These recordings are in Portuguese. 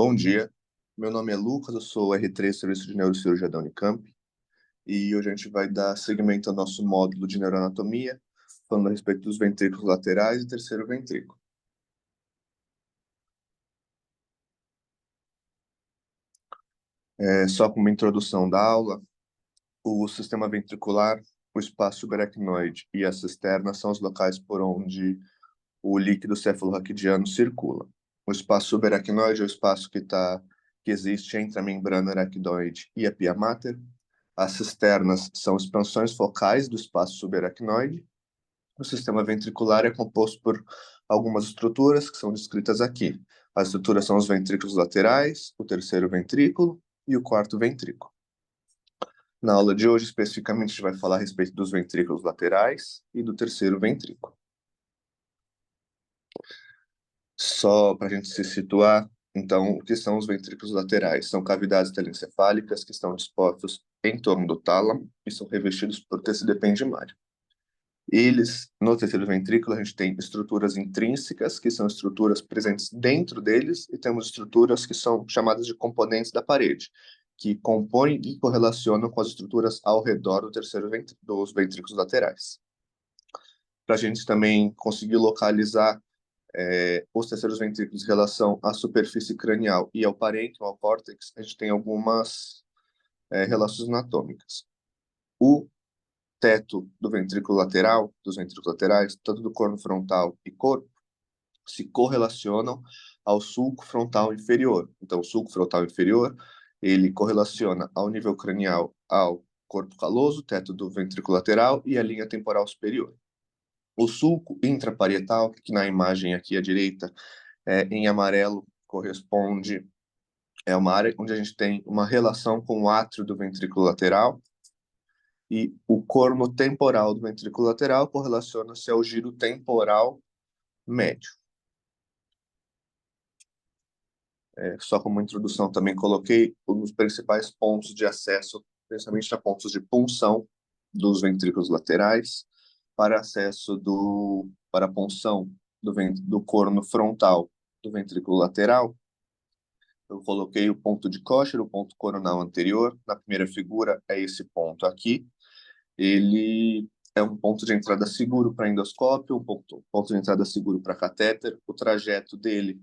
Bom dia, meu nome é Lucas, eu sou R3 Serviço de Neurocirurgia da Unicamp e hoje a gente vai dar seguimento ao nosso módulo de neuroanatomia, falando a respeito dos ventrículos laterais e terceiro ventrículo. Só como introdução da aula, o sistema ventricular, o espaço subaracnoide e a cisterna são os locais por onde o líquido cefalorraquidiano circula. O espaço subaracnoide é o espaço que existe entre a membrana aracnoide e a pia mater. As cisternas são expansões focais do espaço subaracnoide. O sistema ventricular é composto por algumas estruturas que são descritas aqui. As estruturas são os ventrículos laterais, o terceiro ventrículo e o quarto ventrículo. Na aula de hoje, especificamente, a gente vai falar a respeito dos ventrículos laterais e do terceiro ventrículo. Só para a gente se situar, então, o que são os ventrículos laterais? São cavidades telencefálicas que estão dispostos em torno do tálamo e são revestidos por tecido ependimário. No terceiro ventrículo, a gente tem estruturas intrínsecas, que são estruturas presentes dentro deles, e temos estruturas que são chamadas de componentes da parede, que compõem e correlacionam com as estruturas ao redor do dos ventrículos laterais. Para a gente também conseguir localizar os terceiros ventrículos em relação à superfície cranial e ao parênquima, ao córtex, a gente tem algumas relações anatômicas. O teto do ventrículo lateral, dos ventrículos laterais, tanto do corno frontal e corpo, se correlacionam ao sulco frontal inferior. Então, o sulco frontal inferior, ele correlaciona ao nível cranial ao corpo caloso, teto do ventrículo lateral e a linha temporal superior. O sulco intraparietal, que na imagem aqui à direita, em amarelo, corresponde uma área onde a gente tem uma relação com o átrio do ventrículo lateral, e o corno temporal do ventrículo lateral correlaciona-se ao giro temporal médio. Só como introdução, também coloquei os principais pontos de acesso, principalmente a pontos de punção dos ventrículos laterais, para acesso para a punção do corno frontal do ventrículo lateral. Eu coloquei o ponto de Kocher, o ponto coronal anterior. Na primeira figura é esse ponto aqui. Ele é um ponto de entrada seguro para endoscópio, um ponto de entrada seguro para catéter. O trajeto dele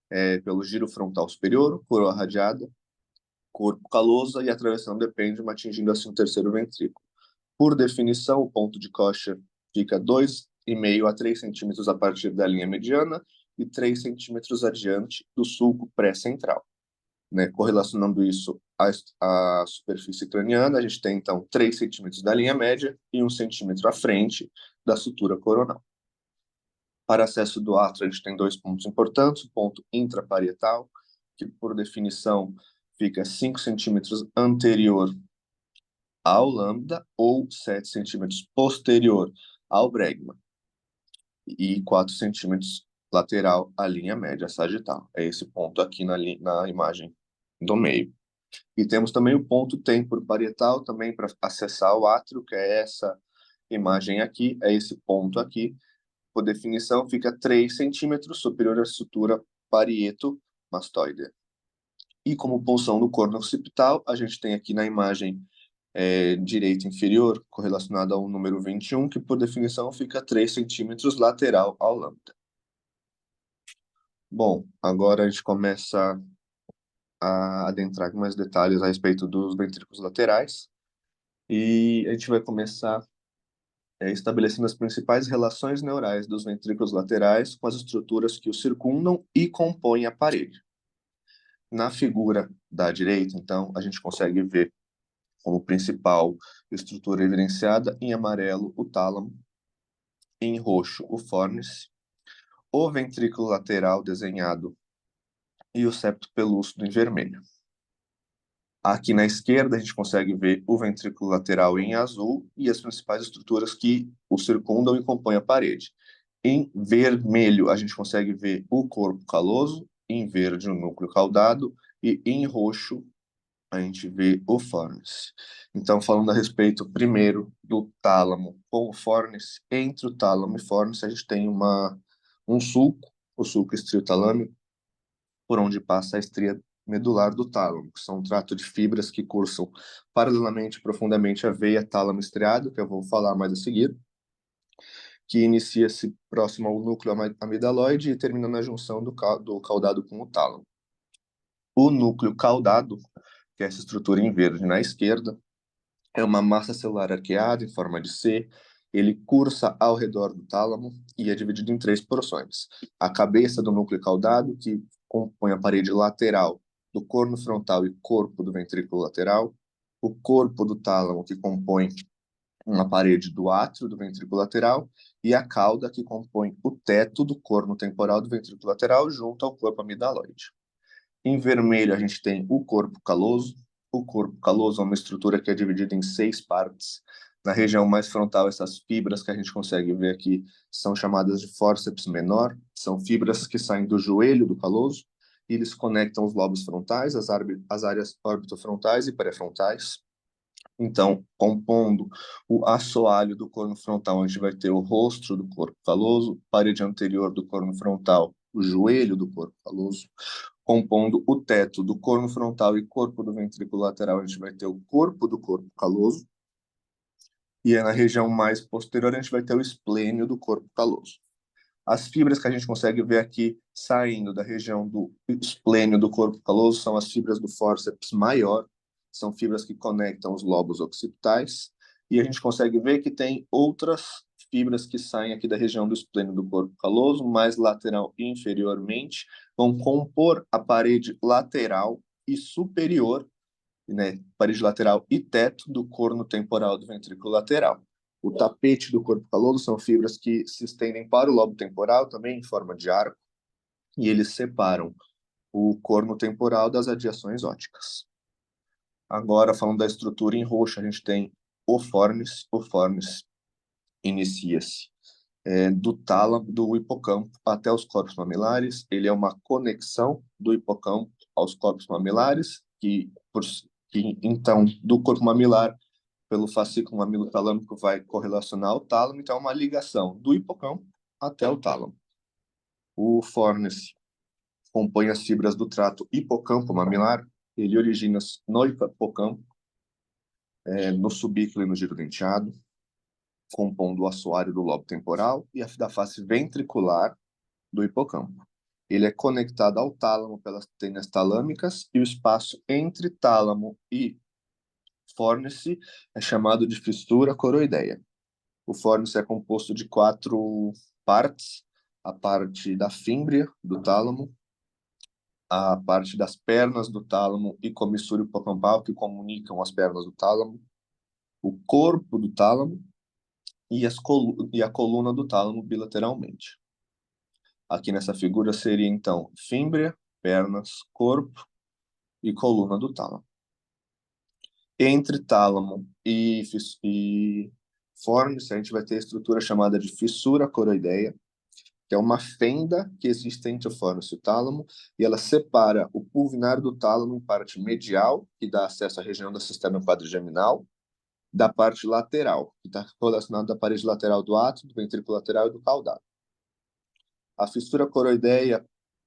é pelo giro frontal superior, coroa radiada, corpo caloso e atravessando o epêndimo, atingindo assim o terceiro ventrículo. Por definição, o ponto de Kocher fica 2,5 a 3 centímetros a partir da linha mediana e 3 centímetros adiante do sulco pré-central. Correlacionando isso à superfície craniana, a gente tem, então, 3 centímetros da linha média e 1 centímetro à frente da sutura coronal. Para acesso do átrio, a gente tem dois pontos importantes: o ponto intraparietal, que, por definição, fica 5 centímetros anterior ao lambda ou 7 centímetros posterior ao bregma, e 4 centímetros lateral à linha média sagital. É esse ponto aqui na imagem do meio. E temos também o ponto temporoparietal, também para acessar o átrio, que é essa imagem aqui, é esse ponto aqui. Por definição, fica 3 centímetros superior à sutura parieto-mastoide. E como punção do corno occipital, a gente tem aqui na imagem direita inferior, correlacionada ao número 21, que por definição fica 3 centímetros lateral ao lambda. Bom, agora a gente começa a adentrar com mais detalhes a respeito dos ventrículos laterais. E a gente vai começar estabelecendo as principais relações neurais dos ventrículos laterais com as estruturas que os circundam e compõem a parede. Na figura da direita, então, a gente consegue ver como principal estrutura evidenciada em amarelo o tálamo, em roxo o fórnice, o ventrículo lateral desenhado e o septo pelúcido em vermelho. Aqui na esquerda a gente consegue ver o ventrículo lateral em azul e as principais estruturas que o circundam e compõem a parede. Em vermelho a gente consegue ver o corpo caloso, em verde o núcleo caudado e em roxo a gente vê o fórnice. Então, falando a respeito primeiro do tálamo com o fórnice, entre o tálamo e fórnice a gente tem um sulco, o sulco estriotalâmico, por onde passa a estria medular do tálamo, que são um trato de fibras que cursam paralelamente profundamente a veia tálamo estriado, que eu vou falar mais a seguir, que inicia-se próximo ao núcleo amidaloide e termina na junção do caudado com o tálamo. O núcleo caudado, que é essa estrutura em verde na esquerda, é uma massa celular arqueada em forma de C. Ele cursa ao redor do tálamo e é dividido em três porções. A cabeça do núcleo caudado, que compõe a parede lateral do corno frontal e corpo do ventrículo lateral. O corpo do tálamo, que compõe uma parede do átrio do ventrículo lateral. E a cauda, que compõe o teto do corno temporal do ventrículo lateral junto ao corpo amidaloide. Em vermelho, a gente tem o corpo caloso. O corpo caloso é uma estrutura que é dividida em 6 partes. Na região mais frontal, essas fibras que a gente consegue ver aqui são chamadas de fórceps menor. São fibras que saem do joelho do caloso e eles conectam os lobos frontais, as áreas orbitofrontais e pré-frontais. Então, compondo o assoalho do corno frontal, a gente vai ter o rosto do corpo caloso, parede anterior do corno frontal, o joelho do corpo caloso. Compondo o teto do corno frontal e corpo do ventrículo lateral, a gente vai ter o corpo do corpo caloso. E na região mais posterior, a gente vai ter o esplênio do corpo caloso. As fibras que a gente consegue ver aqui saindo da região do esplênio do corpo caloso são as fibras do fórceps maior, são fibras que conectam os lobos occipitais, e a gente consegue ver que tem outras fibras que saem aqui da região do esplênio do corpo caloso, mais lateral e inferiormente, vão compor a parede lateral e superior, né, parede lateral e teto do corno temporal do ventrículo lateral. O tapete do corpo caloso são fibras que se estendem para o lobo temporal, também em forma de arco, e eles separam o corno temporal das radiações ópticas. Agora, falando da estrutura em roxo, a gente tem o fornis. O fornis inicia-se do tálamo, do hipocampo até os corpos mamilares. Ele é uma conexão do hipocampo aos corpos mamilares, que então, do corpo mamilar, pelo fascículo mamilo-talâmico, vai correlacionar ao tálamo. Então, é uma ligação do hipocampo até o tálamo. O fornis compõe as fibras do trato hipocampo mamilar. Ele origina-se no hipocampo, no subículo e no giro denteado, compondo o assoalho do lobo temporal e da face ventricular do hipocampo. Ele é conectado ao tálamo pelas tênias talâmicas e o espaço entre tálamo e fórnice é chamado de fissura coroideia. O fórnice é composto de 4 partes: a parte da fímbria do tálamo, a parte das pernas do tálamo e comissura hipocampal, que comunicam as pernas do tálamo, o corpo do tálamo e a coluna do tálamo bilateralmente. Aqui nessa figura seria, então, fímbria, pernas, corpo e coluna do tálamo. Entre tálamo e fórnice, a gente vai ter a estrutura chamada de fissura coroideia, que é uma fenda que existe entre o fórnice e o tálamo, e ela separa o pulvinar do tálamo em parte medial, que dá acesso à região da cisterna quadrigeminal, da parte lateral, que está relacionada à parede lateral do átrio, do ventrículo lateral e do caudado. A fissura coroideia,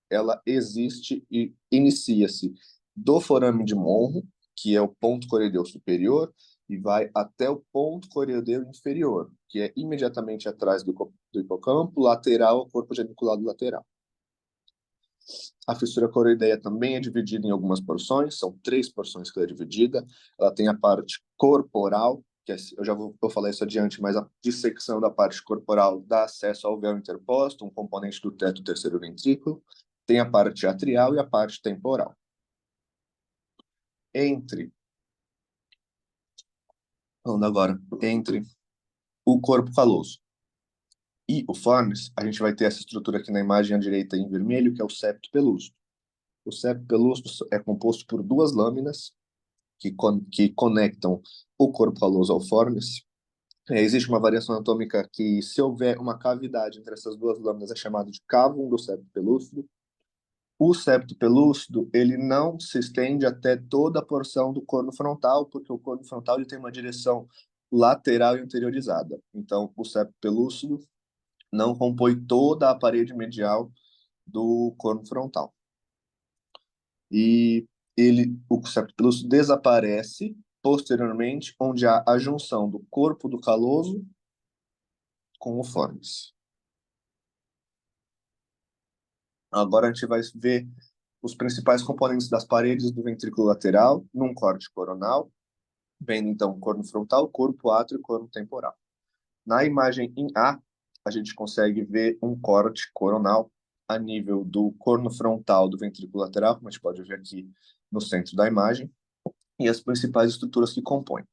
ela existe e inicia-se do forame de Monro, que é o ponto coroideu superior, e vai até o ponto coroideu inferior, que é imediatamente atrás do hipocampo, lateral ao corpo geniculado lateral. A fissura coroideia também é dividida em algumas porções, são 3 porções que ela é dividida. Ela tem a parte corporal, que eu já vou falar isso adiante, mas a dissecção da parte corporal dá acesso ao véu interposto, um componente do teto do terceiro ventrículo. Tem a parte atrial e a parte temporal. Falando agora, entre o corpo caloso e o fornis, a gente vai ter essa estrutura aqui na imagem à direita em vermelho, que é o septo pelúcido. O septo pelúcido é composto por 2 lâminas que conectam o corpo caloso ao fornis. Existe uma variação anatômica que, se houver uma cavidade entre essas 2 lâminas, é chamado de cavum do septo pelúcido. O septo pelúcido, ele não se estende até toda a porção do corno frontal, porque o corno frontal ele tem uma direção lateral e anteriorizada. Então, o septo pelúcido não compõe toda a parede medial do corno frontal. e o septo pelúcido desaparece posteriormente, onde há a junção do corpo do caloso com o fornis. Agora a gente vai ver os principais componentes das paredes do ventrículo lateral num corte coronal, vendo então corno frontal, corpo átrio e corno temporal. Na imagem em A, a gente consegue ver um corte coronal a nível do corno frontal do ventrículo lateral, como a gente pode ver aqui no centro da imagem, e as principais estruturas que compõem.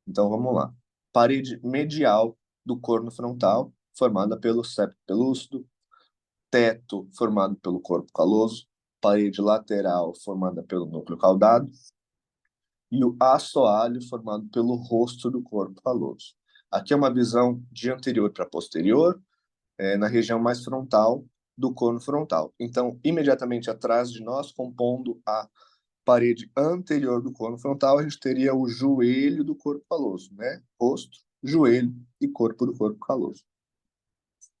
Então vamos lá. Parede medial do corno frontal, formada pelo septo pelúcido, teto formado pelo corpo caloso, parede lateral formada pelo núcleo caudado e o assoalho formado pelo rosto do corpo caloso. Aqui é uma visão de anterior para posterior, na região mais frontal do corno frontal. Então, imediatamente atrás de nós, compondo a parede anterior do corno frontal, a gente teria o joelho do corpo caloso, né? Rosto, joelho e corpo do corpo caloso.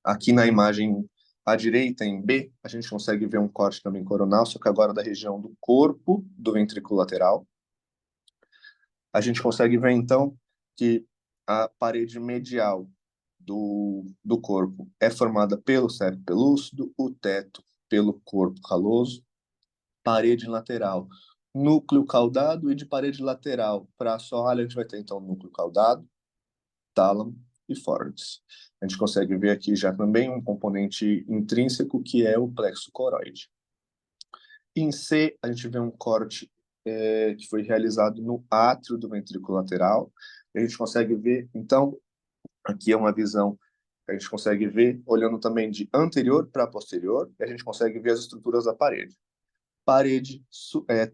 Aqui na imagem à direita, em B, a gente consegue ver um corte também coronal, só que agora da região do corpo do ventrículo lateral. A gente consegue ver, então, que a parede medial do corpo é formada pelo septo pelúcido, o teto pelo corpo caloso, parede lateral, núcleo caudado, e de parede lateral para a assoalho a gente vai ter, então, núcleo caudado, tálamo e fornis. A gente consegue ver aqui já também um componente intrínseco, que é o plexo coroide. Em C, a gente vê um corte que foi realizado no átrio do ventrículo lateral. A gente consegue ver, então, aqui é uma visão que a gente consegue ver olhando também de anterior para posterior, e a gente consegue ver as estruturas da parede. Parede,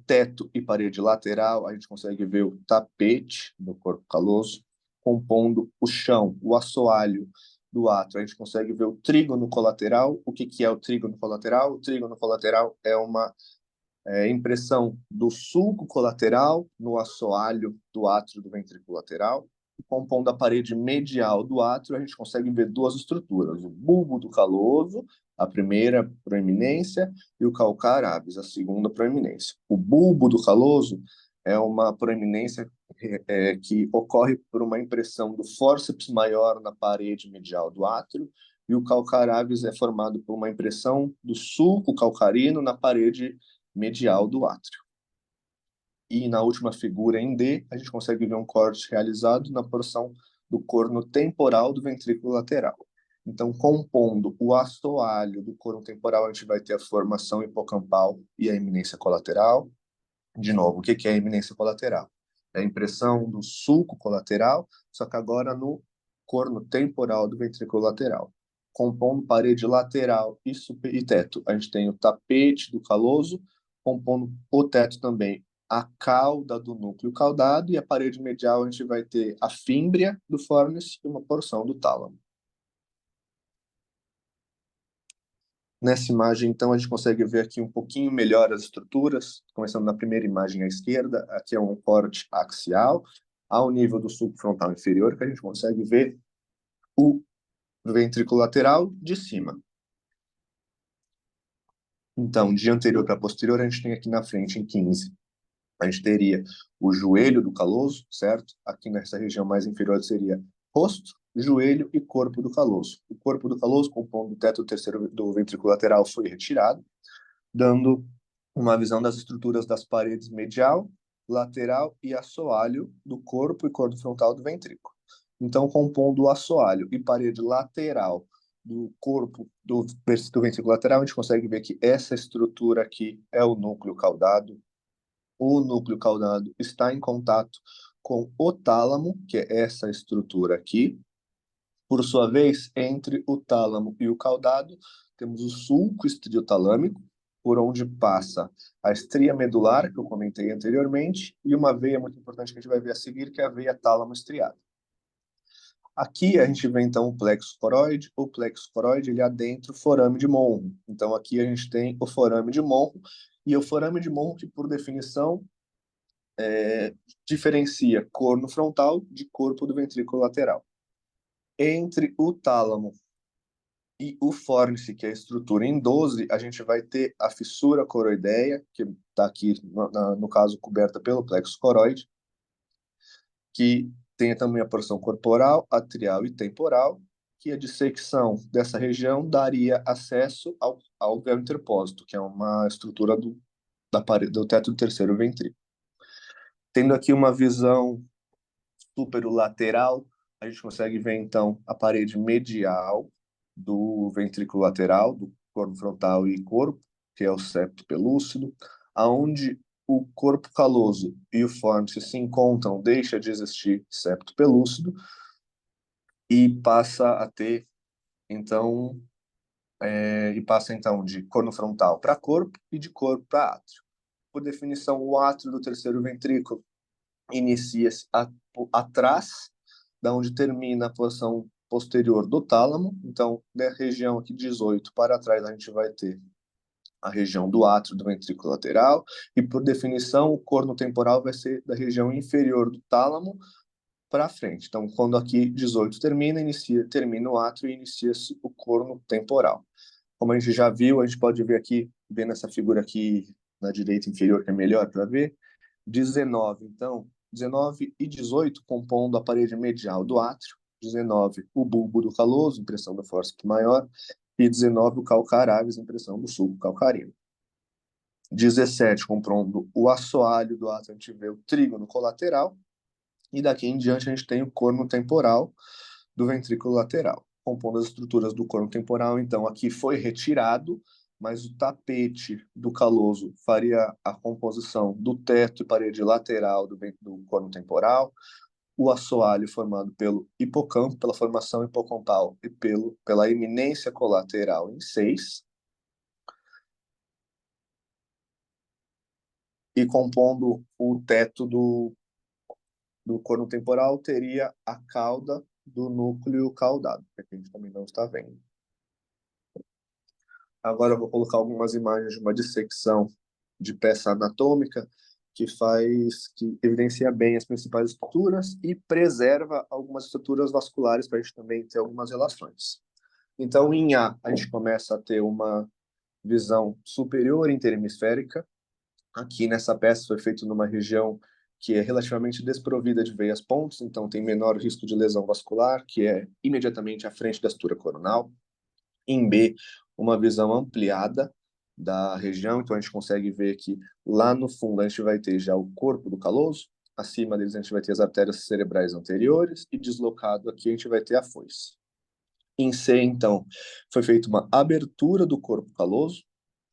teto e parede lateral, a gente consegue ver o tapete do corpo caloso, compondo o chão, o assoalho do átrio. A gente consegue ver o trígono colateral. O que é o trígono colateral? O trígono colateral é uma impressão do sulco colateral no assoalho do átrio do ventrículo lateral. Compondo a parede medial do átrio, a gente consegue ver duas estruturas: o bulbo do caloso, a primeira proeminência, e o calcar abis, a segunda proeminência. O bulbo do caloso é uma proeminência que ocorre por uma impressão do fórceps maior na parede medial do átrio, e o calcar abis é formado por uma impressão do sulco calcarino na parede medial do átrio. E na última figura, em D, a gente consegue ver um corte realizado na porção do corno temporal do ventrículo lateral. Então, compondo o assoalho do corno temporal, a gente vai ter a formação hipocampal e a eminência colateral. De novo, o que é a eminência colateral? É a impressão do sulco colateral, só que agora no corno temporal do ventrículo lateral. Compondo parede lateral e teto, a gente tem o tapete do caloso, compondo o teto também a cauda do núcleo caudado, e a parede medial a gente vai ter a fímbria do fornis e uma porção do tálamo. Nessa imagem, então, a gente consegue ver aqui um pouquinho melhor as estruturas, começando na primeira imagem à esquerda. Aqui é um corte axial, ao nível do sulco frontal inferior, que a gente consegue ver o ventrículo lateral de cima. Então, de anterior para posterior, a gente tem aqui na frente, em 15, a gente teria o joelho do caloso, certo? Aqui nessa região mais inferior seria rosto, joelho e corpo do caloso. O corpo do caloso, compondo o teto terceiro do ventrículo lateral, foi retirado, dando uma visão das estruturas das paredes medial, lateral e assoalho do corpo e corpo frontal do ventrículo. Então, compondo o assoalho e parede lateral do corpo do ventrículo lateral, a gente consegue ver que essa estrutura aqui é o núcleo caudado. O núcleo caudado está em contato com o tálamo, que é essa estrutura aqui. Por sua vez, entre o tálamo e o caudado, temos o sulco estriotalâmico, por onde passa a estria medular, que eu comentei anteriormente, e uma veia muito importante que a gente vai ver a seguir, que é a veia tálamo-estriada. Aqui a gente vê, então, o plexo coroide. O plexo coroide, ele adentra o forame de Monro. Então, aqui a gente tem o forame de Monro, e o forame de Monro, que, por definição, diferencia corno frontal de corpo do ventrículo lateral. Entre o tálamo E o fórnice, que é a estrutura em 12, a gente vai ter a fissura coroideia, que está aqui, no caso, coberta pelo plexo coroide, que tem também a porção corporal, atrial e temporal, que a dissecção dessa região daria acesso ao véu interpósito, que é uma estrutura da parede, do teto do terceiro ventrículo. Tendo aqui uma visão superolateral, a gente consegue ver, então, a parede medial do ventrículo lateral, do corpo frontal e corpo, que é o septo pelúcido, aonde o corpo caloso e o fórnice se encontram, deixa de existir septo pelúcido e passa a ter, então, de corno frontal para corpo e de corpo para átrio. Por definição, o átrio do terceiro ventrículo inicia-se atrás, da onde termina a porção posterior do tálamo. Então, da região aqui 18 para trás, a gente vai ter a região do átrio do ventrículo lateral, e por definição, o corno temporal vai ser da região inferior do tálamo para frente. Então, quando aqui 18 termina o átrio e inicia-se o corno temporal. Como a gente já viu, a gente pode ver aqui, vendo essa figura aqui na direita inferior, que é melhor para ver, 19, então, 19 e 18 compondo a parede medial do átrio, 19 o bulbo do caloso, impressão do fórceps maior, e 19 o calcaraves, impressão do sulco calcarino. 17 compondo o assoalho do átrio, a gente vê o trígono colateral, e daqui em diante a gente tem o corno temporal do ventrículo lateral. Compondo as estruturas do corno temporal, então aqui foi retirado, mas o tapete do caloso faria a composição do teto e parede lateral do corno temporal, o assoalho formado pelo hipocampo, pela formação hipocampal e pela eminência colateral em 6, e compondo o teto do corno temporal teria a cauda do núcleo caudado, que a gente também não está vendo. Agora eu vou colocar algumas imagens de uma dissecção de peça anatômica que evidencia bem as principais estruturas e preserva algumas estruturas vasculares para a gente também ter algumas relações. Então, em A, a gente começa a ter uma visão superior interhemisférica. Aqui nessa peça foi feito numa região que é relativamente desprovida de veias pontes, então tem menor risco de lesão vascular, que é imediatamente à frente da estrutura coronal. Em B, uma visão ampliada da região, então a gente consegue ver que lá no fundo a gente vai ter já o corpo do caloso, acima deles a gente vai ter as artérias cerebrais anteriores, e deslocado aqui a gente vai ter a foice. Em C, então, foi feita uma abertura do corpo caloso,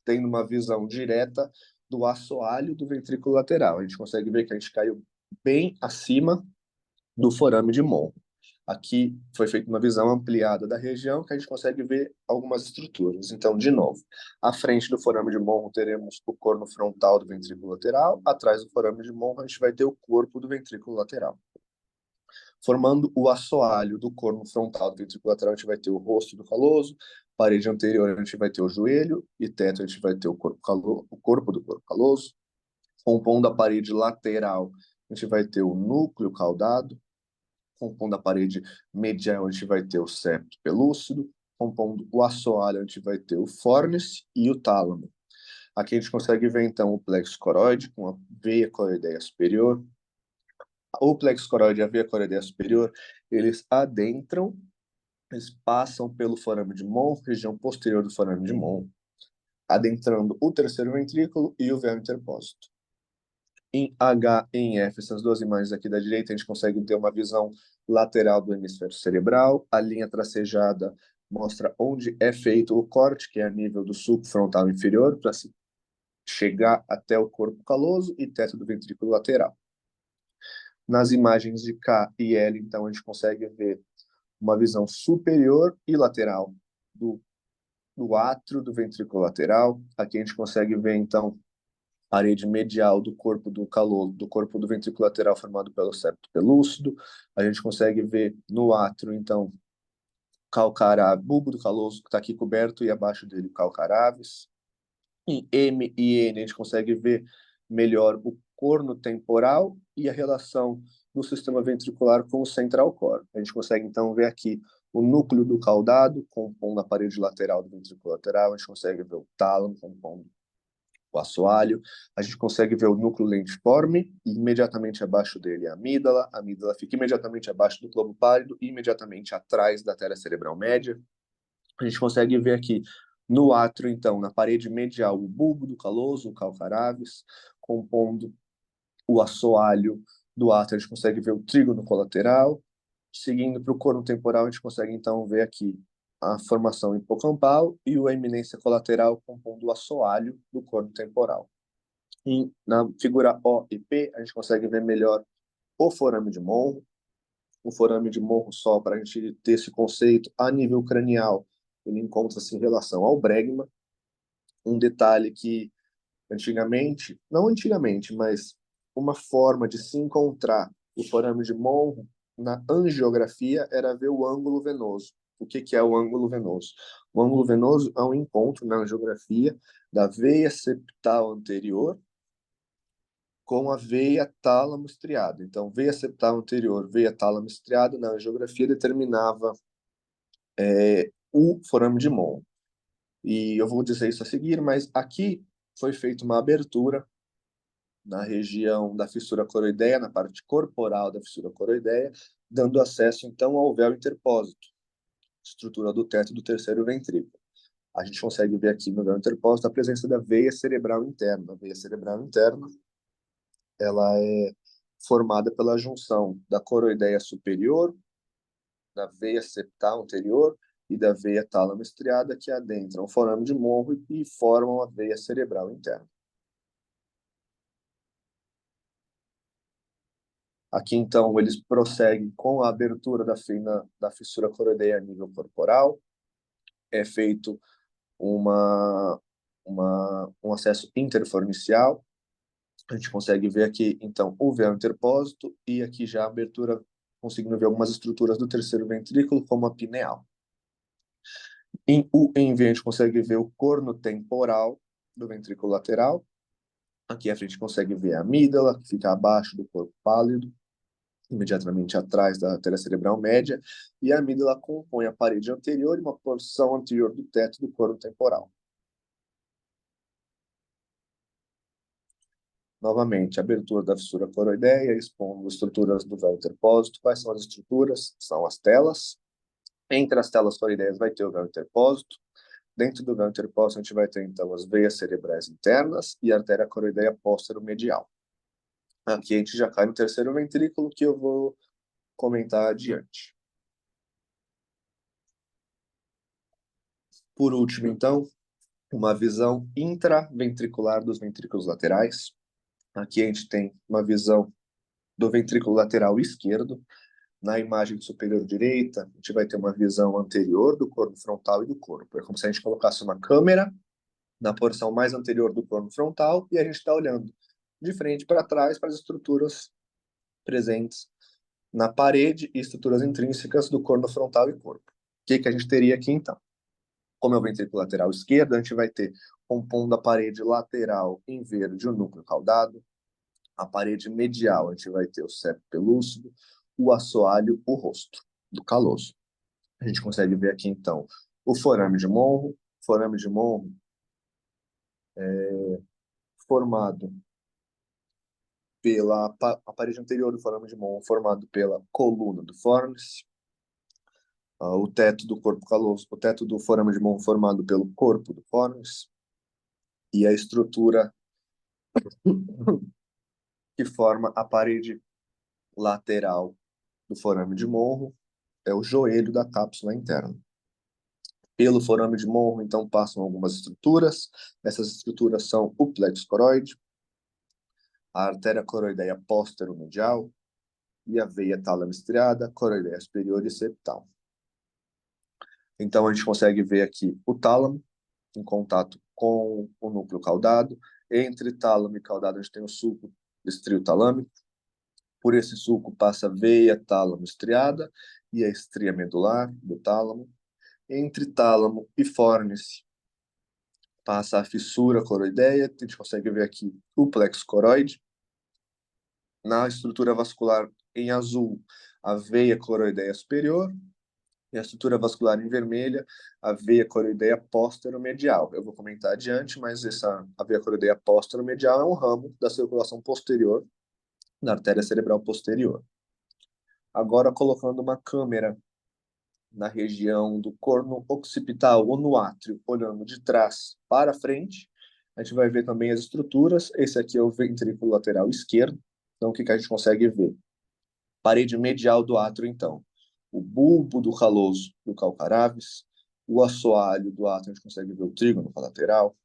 tendo uma visão direta do assoalho do ventrículo lateral. A gente consegue ver que a gente caiu bem acima do forame de Monro. Aqui foi feita uma visão ampliada da região, que a gente consegue ver algumas estruturas. Então, de novo, à frente do forame de Monro teremos o corno frontal do ventrículo lateral, atrás do forame de Monro a gente vai ter o corpo do ventrículo lateral. Formando o assoalho do corno frontal do ventrículo lateral, a gente vai ter o rosto do caloso, parede anterior a gente vai ter o joelho, e teto a gente vai ter o corpo do corpo caloso. Compondo a parede lateral, a gente vai ter o núcleo caudado. Compondo a parede medial, a gente vai ter o septo pelúcido. Compondo o assoalho, a gente vai ter o fórnice e o tálamo. Aqui a gente consegue ver, então, o plexo coroide com a veia coroideia superior. O plexo coroide e a veia coroideia superior, eles adentram, eles passam pelo forame de Monro, região posterior do forame de Monro, adentrando o terceiro ventrículo e o véu interpósito. Em H e em F, essas duas imagens aqui da direita, a gente consegue ter uma visão lateral do hemisfério cerebral. A linha tracejada mostra onde é feito o corte, que é a nível do sulco frontal inferior, para se chegar até o corpo caloso e teto do ventrículo lateral. Nas imagens de K e L, então, a gente consegue ver uma visão superior e lateral do átrio do ventrículo lateral. Aqui a gente consegue ver, então, parede medial do corpo do caloso, do corpo do ventrículo lateral formado pelo septo pelúcido. A gente consegue ver no átrio, então, bulbo do caloso que está aqui coberto e abaixo dele o calcaraves. Em M e N a gente consegue ver melhor o corno temporal e a relação do sistema ventricular com o central core. A gente consegue então ver aqui o núcleo do caudado, compondo a parede lateral do ventrículo lateral. A gente consegue ver o tálamo, compondo o assoalho. A gente consegue ver o núcleo lentiforme, e imediatamente abaixo dele a amígdala. A amígdala fica imediatamente abaixo do globo pálido e imediatamente atrás da artéria cerebral média. A gente consegue ver aqui no átrio, então, na parede medial, o bulbo do caloso, o calcaraves, compondo o assoalho do átrio. A gente consegue ver o trígono colateral. Seguindo para o corno temporal, a gente consegue, então, ver aqui a formação hipocampal e a eminência colateral compondo o assoalho do corno temporal. E na figura O e P, a gente consegue ver melhor o forame de Monro. O forame de Monro, só para a gente ter esse conceito, a nível cranial, ele encontra-se em relação ao bregma. Um detalhe que antigamente, não antigamente, mas uma forma de se encontrar o forame de Monro na angiografia era ver o ângulo venoso. O que que é o ângulo venoso? O ângulo venoso é um encontro na angiografia da veia septal anterior com a veia tálamo estriada. Então, veia septal anterior, veia tálamo estriada, na angiografia determinava o forame de Monro. E eu vou dizer isso a seguir, mas aqui foi feita uma abertura na região da fissura coroideia, na parte corporal da fissura coroideia, dando acesso, então, ao véu interpósito, estrutura do teto do terceiro ventrículo. A gente consegue ver aqui no véu interpósito a presença da veia cerebral interna. A veia cerebral interna, ela é formada pela junção da coroideia superior, da veia septal anterior e da veia tálamo estriada, que adentram o forame de Monro e formam a veia cerebral interna. Aqui, então, eles prosseguem com a abertura da fissura coroideia a nível corporal. É feito um acesso interfornicial. A gente consegue ver aqui, então, o véu interpósito e aqui já a abertura, conseguindo ver algumas estruturas do terceiro ventrículo, como a pineal. Em U em V, a gente consegue ver o corno temporal do ventrículo lateral. Aqui a gente consegue ver a amígdala, que fica abaixo do corpo pálido, imediatamente atrás da artéria cerebral média, e a amígdala compõe a parede anterior e uma porção anterior do teto do corno temporal. Novamente, abertura da fissura coroideia, expondo estruturas do véu interpósito. Quais são as estruturas? São as telas. Entre as telas coroideias vai ter o véu interpósito. Dentro do véu interpósito, a gente vai ter, então, as veias cerebrais internas e a artéria coroideia póstero-medial. Aqui a gente já cai no terceiro ventrículo, que eu vou comentar adiante. Por último, então, uma visão intraventricular dos ventrículos laterais. Aqui a gente tem uma visão do ventrículo lateral esquerdo. Na imagem superior direita, a gente vai ter uma visão anterior do corno frontal e do corpo. É como se a gente colocasse uma câmera na porção mais anterior do corno frontal e a gente está olhando de frente para trás para as estruturas presentes na parede e estruturas intrínsecas do corno frontal e corpo. O que que a gente teria aqui, então? Como é o ventrículo lateral esquerdo, a gente vai ter, compondo a parede lateral em verde, o núcleo caudado. A parede medial, a gente vai ter o septo pelúcido, o assoalho, o rosto do caloso. A gente consegue ver aqui, então, o forame de Monro. Forame de Monro formado pela a parede anterior do forame de Monro, formado pela coluna do fornis. O teto do corpo caloso, o teto do forame de Monro formado pelo corpo do fornis. E a estrutura que forma a parede lateral do forame de Monro é o joelho da cápsula interna. Pelo forame de Monro, então, passam algumas estruturas. Essas estruturas são o plexo coroide, a artéria coroideia póstero-medial e a veia tálamo estriada, coroideia superior e septal. Então, a gente consegue ver aqui o tálamo em contato com o núcleo caudado. Entre tálamo e caudado, a gente tem o sulco estrio talâmico. Por esse sulco passa a veia tálamo estriada e a estria medular do tálamo. Entre tálamo e fórnice passa a fissura coroideia. A gente consegue ver aqui o plexo coroide. Na estrutura vascular em azul, a veia coroideia superior. E a estrutura vascular em vermelha, a veia coroideia póstero-medial. Eu vou comentar adiante, mas a veia coroideia póstero-medial é um ramo da circulação posterior da artéria cerebral posterior. Agora, colocando uma câmera na região do corno occipital ou no átrio, olhando de trás para frente, a gente vai ver também as estruturas. Esse aqui é o ventrículo lateral esquerdo. Então, o que a gente consegue ver? Parede medial do átrio, então. O bulbo do caloso do calcaraves, o assoalho do átrio, a gente consegue ver o trígono colateral.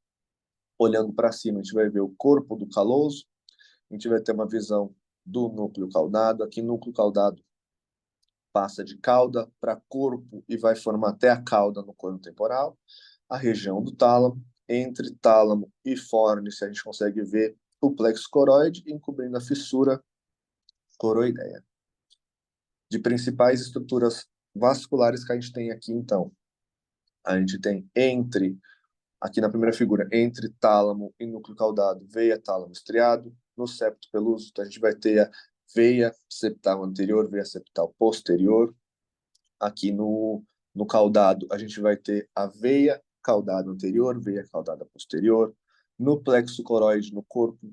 Olhando para cima, a gente vai ver o corpo do caloso, a gente vai ter uma visão do núcleo caudado. Aqui, núcleo caudado passa de cauda para corpo e vai formar até a cauda no corno temporal. A região do tálamo, entre tálamo e fórnice, a gente consegue ver o plexo coroide, encobrindo a fissura coroideia. De principais estruturas vasculares que a gente tem aqui, então, a gente tem aqui na primeira figura, entre tálamo e núcleo caudado, veia tálamo estriado. No septo peloso, a gente vai ter a veia septal anterior, veia septal posterior. Aqui no caudado, a gente vai ter a veia caudada anterior, veia caudada posterior. No plexo coroide, no corpo,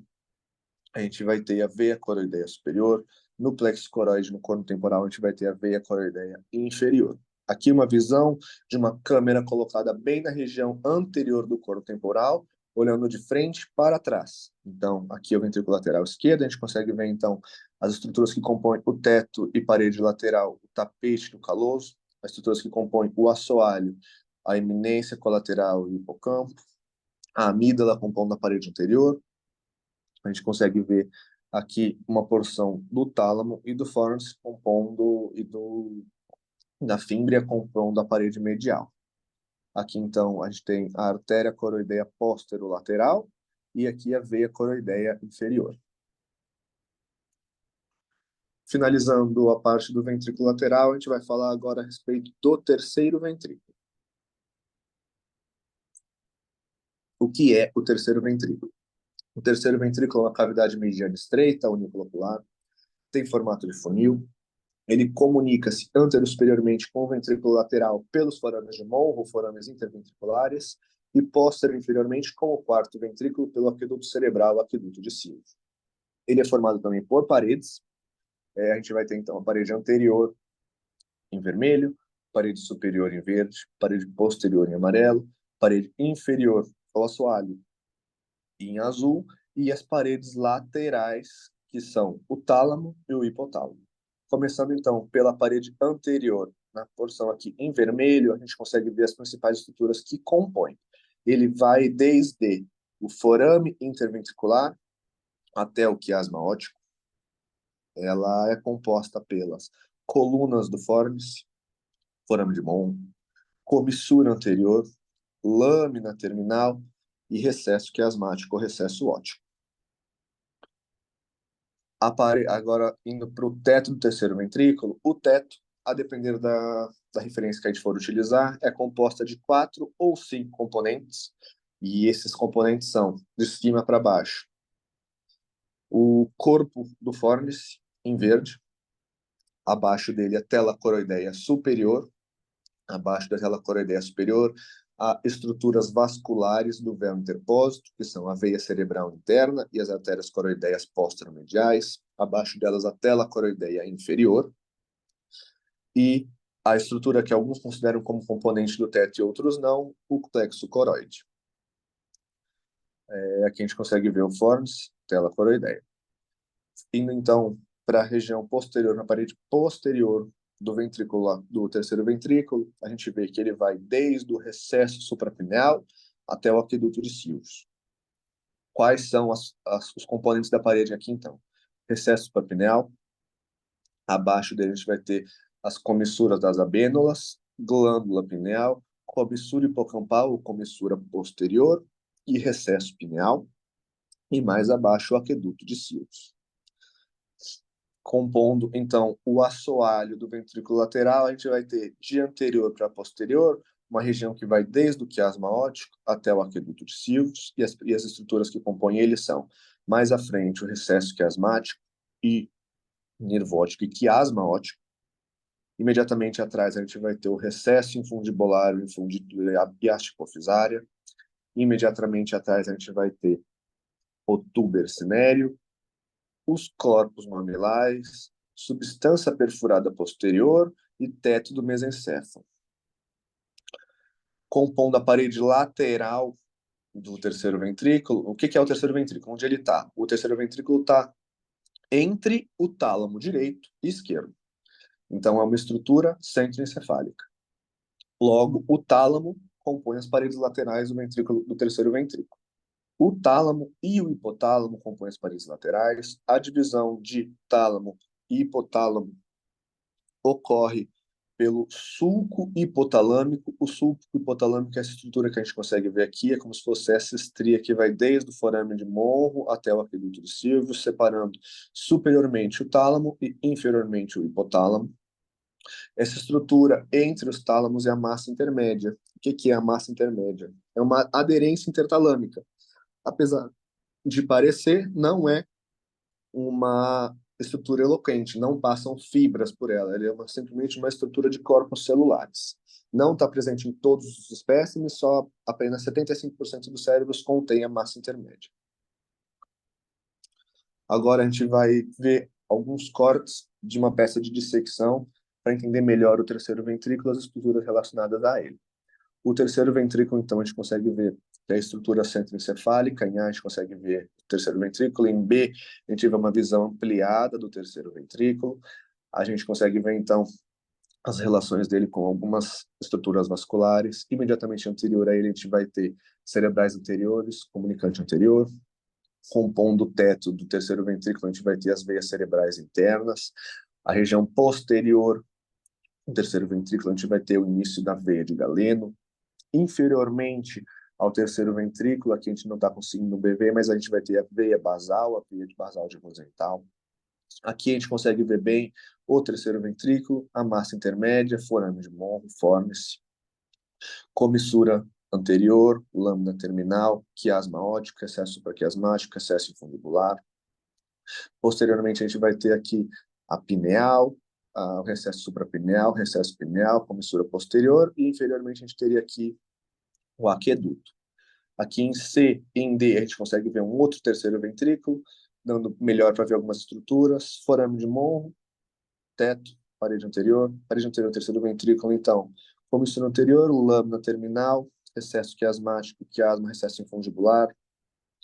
a gente vai ter a veia coroideia superior. No plexo coroide, no corno temporal, a gente vai ter a veia coroideia inferior. Aqui uma visão de uma câmera colocada bem na região anterior do corno temporal, olhando de frente para trás. Então, aqui é o ventrículo lateral esquerdo, a gente consegue ver, então, as estruturas que compõem o teto e parede lateral, o tapete do caloso, as estruturas que compõem o assoalho, a eminência colateral e o hipocampo, a amígdala compondo a parede anterior. A gente consegue ver aqui uma porção do tálamo e do fórnice compondo da fímbria compondo a parede medial. Aqui então a gente tem a artéria coroideia posterolateral e aqui a veia coroideia inferior. Finalizando a parte do ventrículo lateral, a gente vai falar agora a respeito do terceiro ventrículo. O que é o terceiro ventrículo? O terceiro ventrículo é uma cavidade mediana estreita, unilocular, tem formato de funil. Ele comunica-se anterior-superiormente com o ventrículo lateral pelos forames de Monro, forames interventriculares, e posterior-inferiormente com o quarto ventrículo pelo aqueduto cerebral, aqueduto de Silva. Ele é formado também por paredes. A gente vai ter, então, a parede anterior em vermelho, parede superior em verde, parede posterior em amarelo, parede inferior ao assoalho em azul, e as paredes laterais, que são o tálamo e o hipotálamo. Começando então pela parede anterior, na porção aqui em vermelho, a gente consegue ver as principais estruturas que compõem. Ele vai desde o forame interventricular até o quiasma óptico. Ela é composta pelas colunas do fórnice, forame de Monro, comissura anterior, lâmina terminal e recesso quiasmático ou recesso óptico. Agora, indo para o teto do terceiro ventrículo, o teto, a depender da referência que a gente for utilizar, é composta de 4 ou 5 componentes, e esses componentes são, de cima para baixo, o corpo do fórnice, em verde, abaixo dele a tela coroideia superior, abaixo da tela coroideia superior, há estruturas vasculares do véu interpósito, que são a veia cerebral interna e as artérias coroideias posteromediais, abaixo delas a tela coroideia inferior, e a estrutura que alguns consideram como componente do teto e outros não, o plexo coroide. Aqui a gente consegue ver o fórnice, tela coroideia. Indo então para a região posterior, na parede posterior do ventrículo, do terceiro ventrículo, a gente vê que ele vai desde o recesso suprapineal até o aqueduto de Silvius. Quais são os componentes da parede aqui, então? Recesso suprapineal, abaixo dele a gente vai ter as comissuras das abênulas, glândula pineal, comissura hipocampal ou comissura posterior e recesso pineal, e mais abaixo o aqueduto de Silvius. Compondo, então, o assoalho do ventrículo lateral, a gente vai ter de anterior para posterior, uma região que vai desde o quiasma óptico até o aqueduto de Silvius, e as estruturas que compõem ele são, mais à frente, o recesso quiasmático e nervótico e quiasma óptico. Imediatamente atrás a gente vai ter o recesso infundibular e a hipofisária. Imediatamente atrás a gente vai ter o túber cinéreo, os corpos mamilares, substância perfurada posterior e teto do mesencéfalo. Compondo a parede lateral do terceiro ventrículo, o que é o terceiro ventrículo? Onde ele está? O terceiro ventrículo está entre o tálamo direito e esquerdo. Então, é uma estrutura centroencefálica. Logo, o tálamo compõe as paredes laterais do ventrículo do terceiro ventrículo. O tálamo e o hipotálamo compõem as paredes laterais. A divisão de tálamo e hipotálamo ocorre pelo sulco hipotalâmico. O sulco hipotalâmico é essa estrutura que a gente consegue ver aqui, é como se fosse essa estria que vai desde o forame de Monro até o aqueduto de Silvio, separando superiormente o tálamo e inferiormente o hipotálamo. Essa estrutura entre os tálamos é a massa intermédia. O que é a massa intermédia? É uma aderência intertalâmica. Apesar de parecer, não é uma estrutura eloquente, não passam fibras por ela, ele é simplesmente uma estrutura de corpos celulares. Não está presente em todos os espécimes, só apenas 75% dos cérebros contém a massa intermédia. Agora a gente vai ver alguns cortes de uma peça de dissecção para entender melhor o terceiro ventrículo e as estruturas relacionadas a ele. O terceiro ventrículo, então, a gente consegue ver a estrutura centroencefálica. Em A, a gente consegue ver o terceiro ventrículo. Em B, a gente vê uma visão ampliada do terceiro ventrículo. A gente consegue ver, então, as relações dele com algumas estruturas vasculares. Imediatamente anterior a ele, a gente vai ter cerebrais anteriores, comunicante anterior. Compondo o teto do terceiro ventrículo, a gente vai ter as veias cerebrais internas. A região posterior do terceiro ventrículo, a gente vai ter o início da veia de Galeno. Inferiormente ao terceiro ventrículo, aqui a gente não está conseguindo ver, mas a gente vai ter a veia basal, a veia de basal de Rosenthal. Aqui a gente consegue ver bem o terceiro ventrículo, a massa intermédia, forame de Monro, fórnice, comissura anterior, lâmina terminal, quiasma ótica, excesso supraquiasmático, excesso infundibular. Posteriormente a gente vai ter aqui a pineal, o recesso suprapineal, recesso pineal, comissura posterior, e inferiormente a gente teria aqui o aqueduto. Aqui em C e em D a gente consegue ver um outro terceiro ventrículo, dando melhor para ver algumas estruturas, forame de Monro, teto, parede anterior, terceiro ventrículo, então, comissura anterior, lâmina terminal, recesso quiasmático, quiasma, recesso infundibular.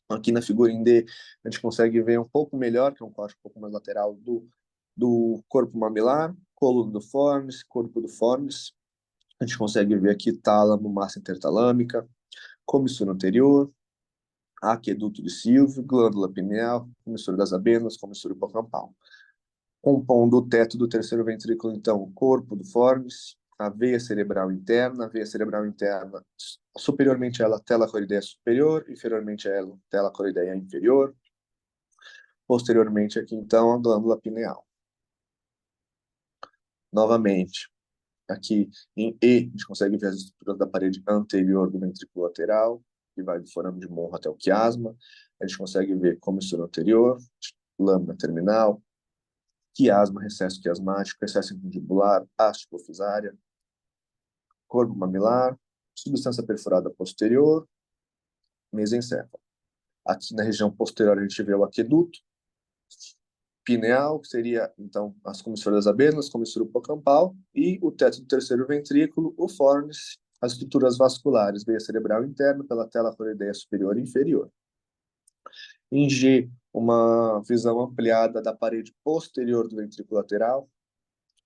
Aqui na figura em D a gente consegue ver um pouco melhor, que é um corte um pouco mais lateral do corpo mamilar, coluna do fórnice, corpo do fórnice. A gente consegue ver aqui tálamo, massa intertalâmica, comissura anterior, aqueduto de Silvio, glândula pineal, comissura das avenas, comissura hipocampal. Compondo o teto do terceiro ventrículo, então, o corpo do fórnice, a veia cerebral interna, superiormente a ela, tela coroideia superior, inferiormente a ela, tela coroideia inferior, posteriormente aqui, então, a glândula pineal. Novamente, aqui em E, a gente consegue ver as estruturas da parede anterior do ventrículo lateral, que vai do forame de Monro até o quiasma. A gente consegue ver comissura anterior, lâmina terminal, quiasma, recesso quiasmático, recesso infundibular, haste hipofisária, corpo mamilar, substância perfurada posterior, mesencéfalo. Aqui na região posterior a gente vê o aqueduto pineal, que seria, então, as comissuras das avenas, comissura hipocampal, e o teto do terceiro ventrículo, o fórnice, as estruturas vasculares, veia cerebral interna pela tela coroideia superior e inferior. Em G, uma visão ampliada da parede posterior do ventrículo lateral.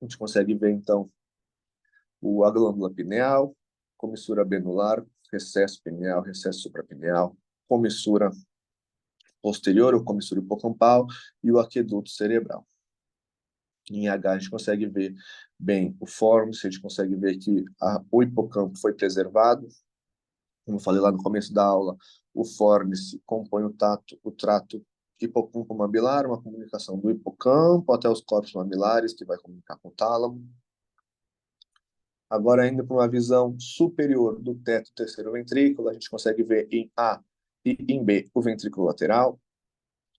A gente consegue ver, então, a glândula pineal, comissura abenular, recesso pineal, recesso suprapineal, comissura posterior ou comissura hipocampal e o aqueduto cerebral. Em H a gente consegue ver bem o fórnice, a gente consegue ver que o hipocampo foi preservado. Como eu falei lá no começo da aula, o fórnice compõe o trato hipocampo-mamilar, uma comunicação do hipocampo até os corpos mamilares, que vai comunicar com o tálamo. Agora, indo para uma visão superior do teto do terceiro ventrículo, a gente consegue ver em A e em B o ventrículo lateral.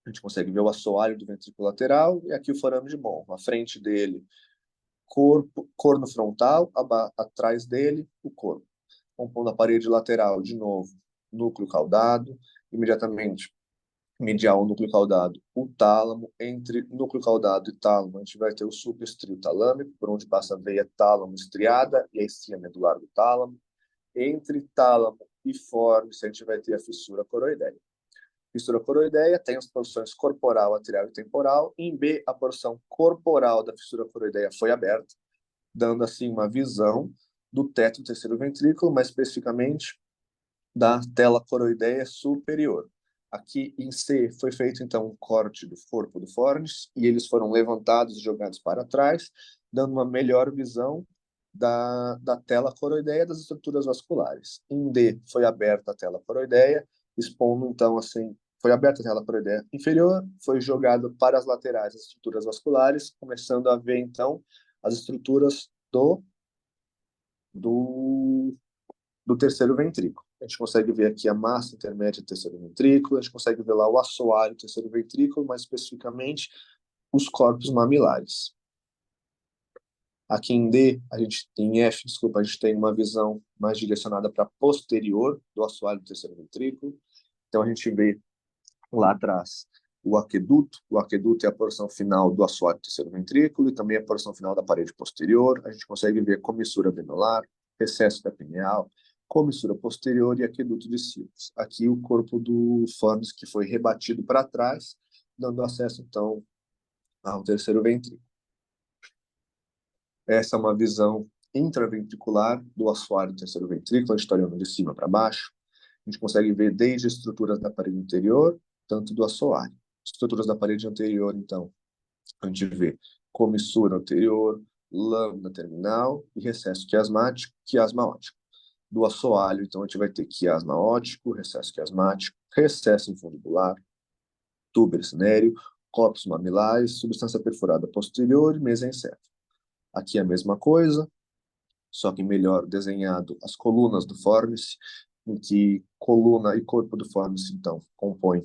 A gente consegue ver o assoalho do ventrículo lateral e aqui o forame de Monro. À frente dele, corno frontal, atrás dele, o corpo. Compondo a parede lateral, de novo, núcleo caudado, imediatamente medial ao núcleo caudado, o tálamo. Entre núcleo caudado e tálamo, a gente vai ter o subestrio talâmico, por onde passa a veia tálamo estriada e a estria medular do tálamo. Entre tálamo e fórnice, a gente vai ter a fissura coroideia. Fissura coroideia tem as porções corporal, atrial e temporal. Em B, a porção corporal da fissura coroideia foi aberta, dando assim uma visão do teto do terceiro ventrículo, mais especificamente da tela coroideia superior. Aqui em C foi feito então um corte do corpo do fórnice e eles foram levantados e jogados para trás, dando uma melhor visão da tela coroideia das estruturas vasculares. Em D foi aberta a tela coroideia, expondo então assim, foi aberta a tela coroideia inferior, foi jogado para as laterais as estruturas vasculares, começando a ver então as estruturas do do terceiro ventrículo. A gente consegue ver aqui a massa intermédia do terceiro ventrículo, a gente consegue ver lá o assoalho do terceiro ventrículo, mais especificamente os corpos mamilares. Aqui em D, em F, desculpa, a gente tem uma visão mais direcionada para posterior do assoalho do terceiro ventrículo. Então a gente vê lá atrás o aqueduto. O aqueduto é a porção final do assoalho do terceiro ventrículo e também a porção final da parede posterior. A gente consegue ver comissura venular, recesso da pineal, comissura posterior e aqueduto de Silves. Aqui o corpo do fórnice que foi rebatido para trás, dando acesso então ao terceiro ventrículo. Essa é uma visão intraventricular do assoalho do terceiro ventrículo, a gente está olhando de cima para baixo. A gente consegue ver desde estruturas da parede anterior, tanto do assoalho. Estruturas da parede anterior, então, a gente vê comissura anterior, lâmina terminal e recesso quiasmático, quiasma óptico. Do assoalho, então, a gente vai ter quiasma óptico, recesso quiasmático, recesso infundibular, túber cinéreo, corpos mamilares, substância perfurada posterior e mesencéfalo. Aqui é a mesma coisa, só que melhor desenhado as colunas do fórnice, em que coluna e corpo do fórnice, então, compõem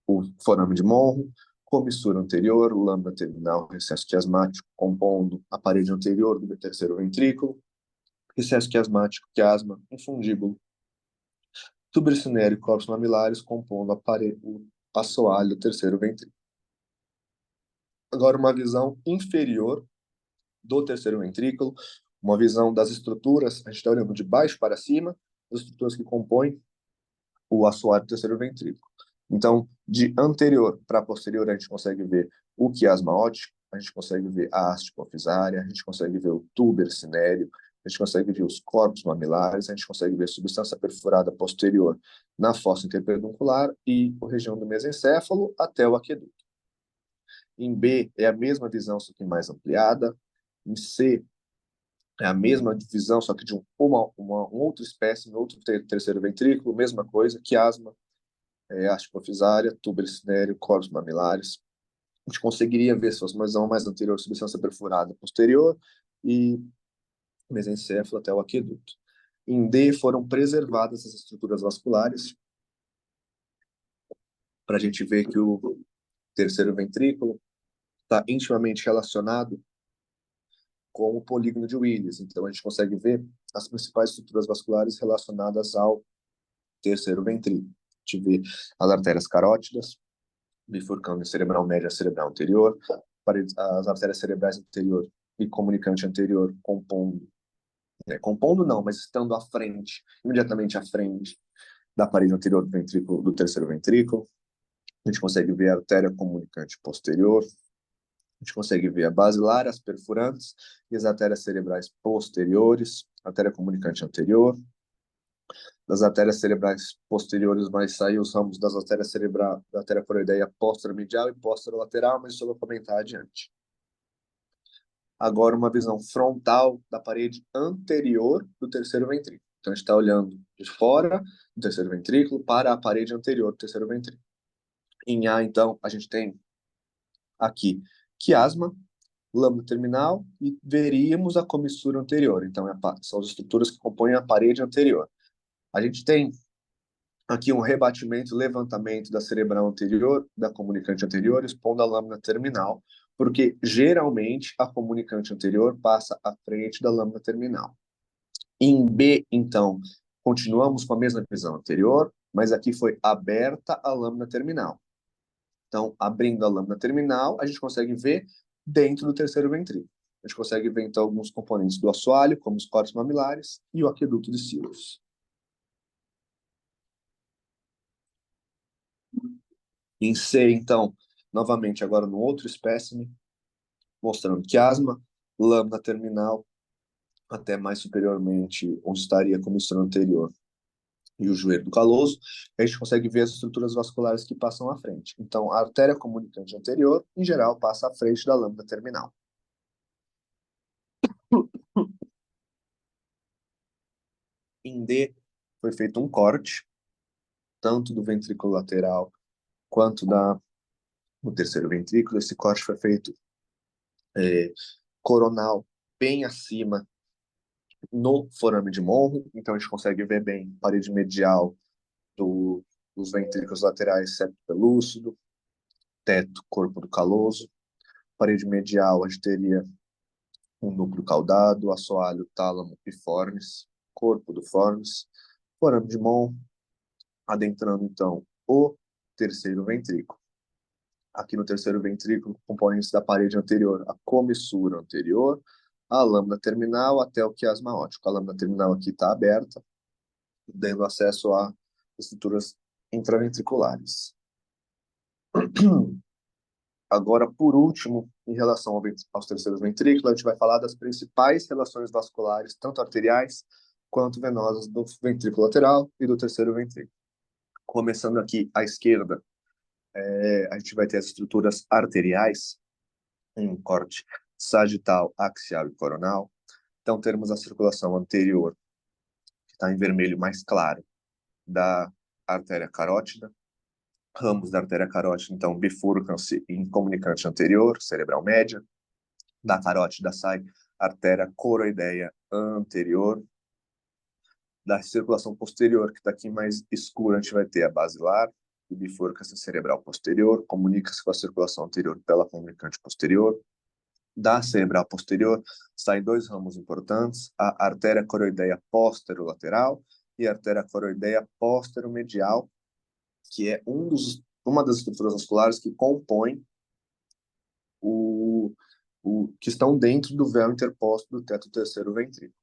o forame de Monro, comissura anterior, lâmina terminal, recesso quiasmático, compondo a parede anterior do terceiro ventrículo, recesso quiasmático, quiasma, infundíbulo, túber cinéreo e corpos mamilares, compondo o assoalho do terceiro ventrículo. Agora, uma visão inferior do terceiro ventrículo, uma visão das estruturas, a gente está olhando de baixo para cima, as estruturas que compõem o assoalho do terceiro ventrículo. Então, de anterior para posterior, a gente consegue ver o quiasma óptico, a gente consegue ver a haste hipofisária, a gente consegue ver o túber cinéreo, a gente consegue ver os corpos mamilares, a gente consegue ver a substância perfurada posterior na fossa interpeduncular e a região do mesencéfalo até o aqueduto. Em B é a mesma visão, só que mais ampliada. Em C é a mesma divisão, só que de uma outra espécie, no outro terceiro ventrículo, mesma coisa, quiasma, haste hipofisária, túber cinéreo, corpos mamilares. A gente conseguiria ver se fosse uma visão mais anterior, substância perfurada posterior e mesencéfalo até o aqueduto. Em D foram preservadas as estruturas vasculares, para a gente ver que o terceiro ventrículo está intimamente relacionado com o polígono de Willis. Então, a gente consegue ver as principais estruturas vasculares relacionadas ao terceiro ventrículo. A gente vê as artérias carótidas, bifurcando em cerebral média e cerebral anterior, as artérias cerebrais anterior e comunicante anterior compondo não, mas estando à frente, imediatamente à frente da parede anterior do ventrículo, do terceiro ventrículo. A gente consegue ver a artéria comunicante posterior, a gente consegue ver a basilar, as perfurantes e as artérias cerebrais posteriores, artéria comunicante anterior. Das artérias cerebrais posteriores vai sair os ramos das artérias cerebrais, da artéria coroideia posteromedial e posterolateral, mas isso eu vou comentar adiante. Agora uma visão frontal da parede anterior do terceiro ventrículo. Então a gente está olhando de fora do terceiro ventrículo para a parede anterior do terceiro ventrículo. Em A, então, a gente tem aqui quiasma, lâmina terminal e veríamos a comissura anterior. Então, são as estruturas que compõem a parede anterior. A gente tem aqui um rebatimento, levantamento da cerebral anterior, da comunicante anterior, expondo a lâmina terminal, porque geralmente a comunicante anterior passa à frente da lâmina terminal. Em B, então, continuamos com a mesma visão anterior, mas aqui foi aberta a lâmina terminal. Então, abrindo a lâmina terminal, a gente consegue ver dentro do terceiro ventrículo. A gente consegue ver, então, alguns componentes do assoalho, como os corpos mamilares e o aqueduto de Silves. Em C, então, novamente, agora no outro espécime, mostrando quiasma, lâmina terminal, até mais superiormente, onde estaria como estrona anterior, e o joelho do caloso, a gente consegue ver as estruturas vasculares que passam à frente. Então, a artéria comunicante anterior, em geral, passa à frente da lâmina terminal. Em D, foi feito um corte, tanto do ventrículo lateral quanto do terceiro ventrículo. Esse corte foi feito coronal, bem acima, no forame de Monro. Então, a gente consegue ver bem a parede medial dos ventrículos laterais, septo pelúcido, teto, corpo do caloso. Parede medial, a gente teria um núcleo caudado, assoalho, tálamo e formes, corpo do formes, forame de Monro, adentrando, então, o terceiro ventrículo. Aqui no terceiro ventrículo, componentes da parede anterior, a comissura anterior, a lâmina terminal até o quiasma óptico. A lâmina terminal aqui está aberta, dando acesso a estruturas intraventriculares. Agora, por último, em relação aos terceiros ventrículos, a gente vai falar das principais relações vasculares, tanto arteriais quanto venosas, do ventrículo lateral e do terceiro ventrículo. Começando aqui à esquerda, a gente vai ter as estruturas arteriais, em um corte sagital, axial e coronal. Então, temos a circulação anterior, que está em vermelho mais claro, da artéria carótida. Ramos da artéria carótida, então, bifurcam-se em comunicante anterior, cerebral média. Da carótida sai artéria coroideia anterior. Da circulação posterior, que está aqui mais escura, a gente vai ter a basilar, que bifurca-se cerebral posterior, comunica-se com a circulação anterior pela comunicante posterior. Da cerebral posterior saem dois ramos importantes, a artéria coroideia posterolateral e a artéria coroideia posteromedial, que é uma das estruturas vasculares que compõem que estão dentro do véu interposto do teto terceiro ventrículo.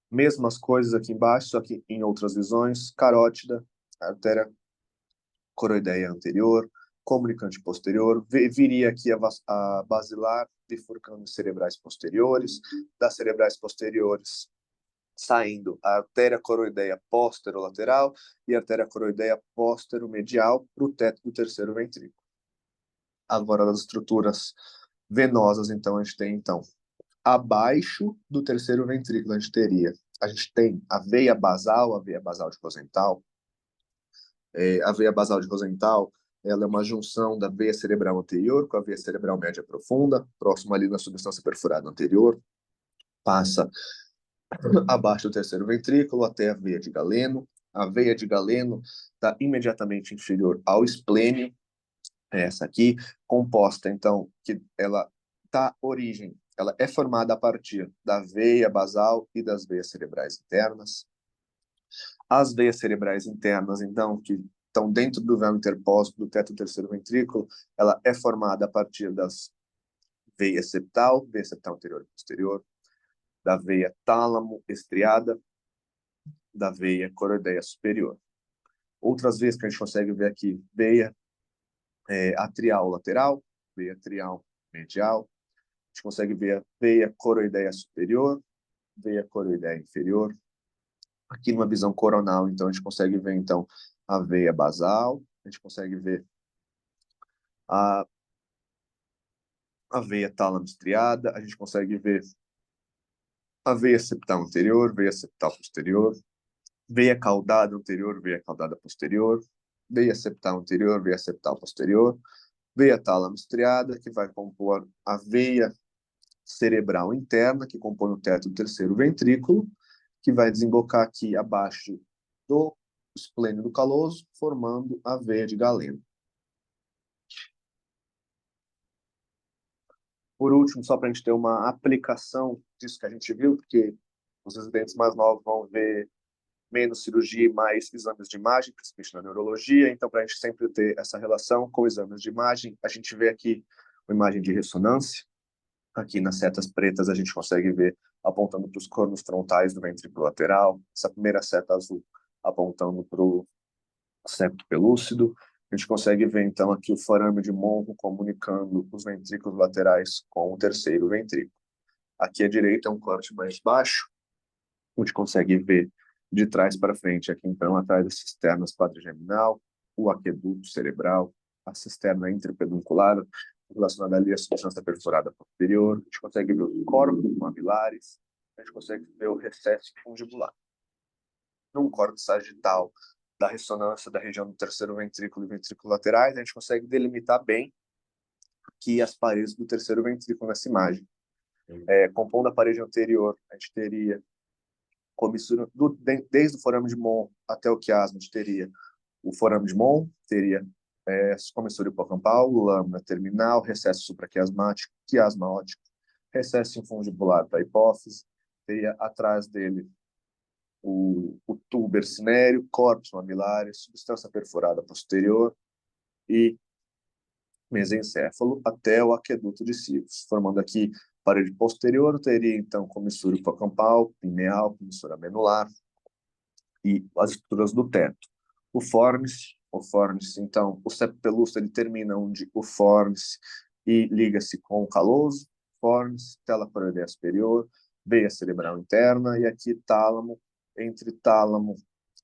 Mesmas coisas aqui embaixo, só que em outras visões, carótida, artéria coroideia anterior, comunicante posterior, viria aqui a basilar, bifurcando os cerebrais posteriores, das cerebrais posteriores saindo a artéria coroideia posterolateral e a artéria coroideia posteromedial para o teto do terceiro ventrículo. Agora, das estruturas venosas, então, a gente tem, então, abaixo do terceiro ventrículo, a gente tem a veia basal de Rosenthal. A veia basal de Rosenthal, ela é uma junção da veia cerebral anterior com a veia cerebral média profunda, próxima ali na substância perfurada anterior, passa abaixo do terceiro ventrículo até a veia de Galeno. A veia de Galeno está imediatamente inferior ao esplênio, essa aqui, composta, então, que ela ela é formada a partir da veia basal e das veias cerebrais internas. As veias cerebrais internas, então, que estão dentro do véu interposto do teto do terceiro ventrículo, ela é formada a partir das veia septal anterior e posterior, da veia tálamo estriada, da veia coroideia superior. Outras veias que a gente consegue ver aqui, veia atrial lateral, veia atrial medial, a gente consegue ver a veia coroideia superior, veia coroideia inferior. Aqui numa visão coronal, então, a gente consegue ver, então, a veia basal, a gente consegue ver a, a veia tálamo estriada, a gente consegue ver a veia septal anterior, veia septal posterior, veia caudada anterior, veia caudada posterior, veia septal anterior, veia septal posterior, veia tálamo estriada, que vai compor a veia cerebral interna, que compõe o teto do terceiro ventrículo, que vai desembocar aqui abaixo do esplênio do caloso, formando a veia de Galeno. Por último, só para a gente ter uma aplicação disso que a gente viu, porque os residentes mais novos vão ver menos cirurgia e mais exames de imagem, principalmente na neurologia. Então, para a gente sempre ter essa relação com exames de imagem, a gente vê aqui uma imagem de ressonância. Aqui nas setas pretas a gente consegue ver apontando para os cornos frontais do ventrículo lateral. Essa primeira seta azul apontando para o septo pelúcido. A gente consegue ver, então, aqui o forame de Monro comunicando os ventrículos laterais com o terceiro ventrículo. Aqui à direita é um corte mais baixo, a gente consegue ver de trás para frente, aqui então, atrás das cisternas quadrigeminal, o aqueduto cerebral, a cisterna intrapeduncular, relacionada ali à substância perfurada posterior, a gente consegue ver os corpos mamilares, a gente consegue ver o recesso fundibular. Num corte sagital da ressonância da região do terceiro ventrículo e ventrículo laterais, a gente consegue delimitar bem aqui as paredes do terceiro ventrículo nessa imagem. Compondo a parede anterior, a gente teria comissura desde o forame de Monro até o quiasma, a gente teria o forame de Monro, teria comissura hipocampal, lâmina terminal, recesso supraquiasmático, quiasma óptico, recesso infundibular da hipófise, teria atrás dele o tuber cinéreo, corpos mamilares, substância perfurada posterior e mesencéfalo até o aqueduto de Sivos, formando aqui parede posterior, teria então comissura hipocampal, pineal, comissura menular e as estruturas do teto. O fornice, então, o septo pelúcido ele termina onde o fornice e liga-se com o caloso, fornice, tela coroidea superior, veia cerebral interna e aqui tálamo, entre tálamo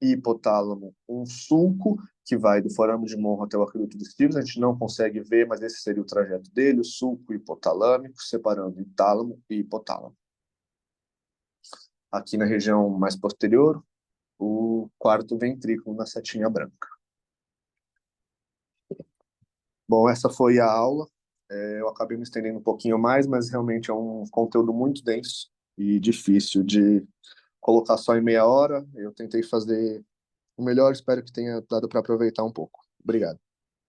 e hipotálamo, um sulco que vai do forame de Monro até o aqueduto de Sivos. A gente não consegue ver, mas esse seria o trajeto dele, o sulco hipotalâmico, separando tálamo e hipotálamo. Aqui na região mais posterior, o quarto ventrículo na setinha branca. Bom, essa foi a aula. Eu acabei me estendendo um pouquinho mais, mas realmente é um conteúdo muito denso e difícil de colocar só em meia hora. Eu tentei fazer o melhor, espero que tenha dado para aproveitar um pouco. Obrigado.